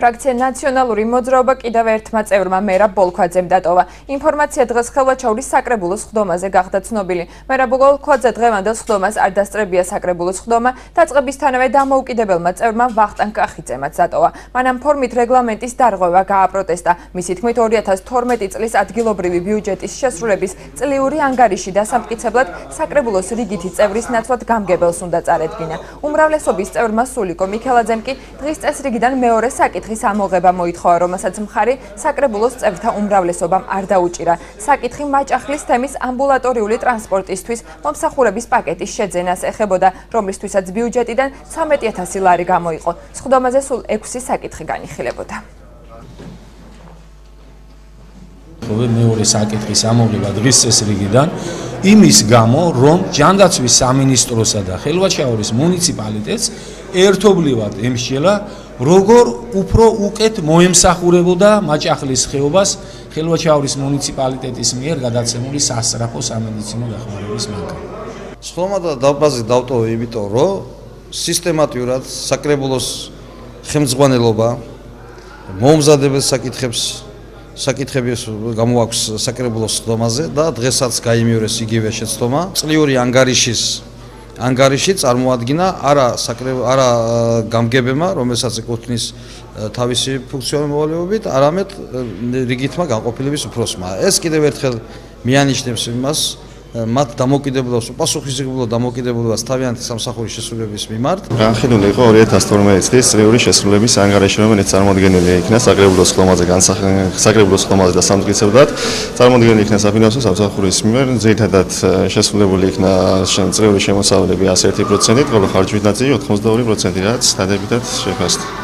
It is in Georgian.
ფრაქცია ნაციონალური მოძრაობა კიდევ ერთმა წევრმა მერაბ ბოლქვაძემ დატოვა. ინფორმაცია დღეს ხელვაჩაურის საკრებულოს ხდომაზე გახდა ცნობილი. მერაბ ბოლქვაძე დღევანდელ ხდომას არ დასწრებია საკრებულოს ხდომა, დაწყებისთანავე დამოუკიდებელმა წევრმა ვახტანგ კახიძემაც დატოვა. მანამ ფორმით რეგლამენტის დარღვევა გააპროტესტა. მისი თქმით 2012 წლის ადგილობრივი ბიუჯეტის შესრულების წლიური ანგარიში დასამტკიცებლად საკრებულოს რიგითი წევრის ნაცვლად გამგებელს უნდა წარედგინა. უმრავლესობის წევრმა სულიკო მიქელაძემ კი დღის წესრიგიდან მეორე საკითხის ამოღება მოითხოვა, რომელსაც მხარი საკრებულოს წევრთა უმრავლესობამ არ დაუჭირა. საკითხი მაჭახლის თემის ამბულატორიული ტრანსპორტისთვის მომსახურების პაკეტის შეძენას ეხებოდა, რომლისთვისაც ბიუჯეტიდან 13,000 ლარი გამოიყო. სხდომაზე სულ 6 საკითხი განიხილებოდა. მეორე საკითხის ამოღება დღის წესრიგიდან იმის გამო, რომ ჯანდაცვის სამინისტროსა და ხელვაჩაურის მუნიციპალიტეტს ერთობლივად ემსჯელა, როგორ უფრო უკეთ მოემსახურებოდა მაჭახლის ხეობას ხელვაჩაურის მუნიციპალიტეტის მიერ გადაცემული სასწრაფო სამედიცინო დახმარების მანქანა. სხდომა და დაბაზი დავტოვე იმიტომ, რომ სისტემატურად საკრებულოს ხელმძღვანელობა მომზადებელ საკითხების გამოაქვს საკრებულოს სხდომაზე და დღესაც გაიმეორეს იგივე შეცდომა. წლიური ანგარიში წარმოადგინა არა გამგებებმა, რომელსაც ეკუთვნის თავისი ფუნქციონალობებით, არამედ რიგითმა განყოფილების უფროსმა. ეს კიდევ ერთხელ მიანიშნებს იმას, მათ დამოუკიდებლობას, უპასუხისმგებლო დამოუკიდებლობას თავიანთი სამსახურის შესრულების მიმართ. განხილული იყო 2012 წლის წლიური შესრულების ანგარიში, რომელიც წარმოადგენილი იქნა საკრებულოს ხდომაზე დასამტკიცებლად. წარმოადგენილი იქნა საფინანსო სამსახურის მიერ, ძირითადად შესრულებული იქნა წლიური შემოსავლები 101%, ხოლო ხარჯვის ნაწილი 82%, რაც დადებითად შეფასდა.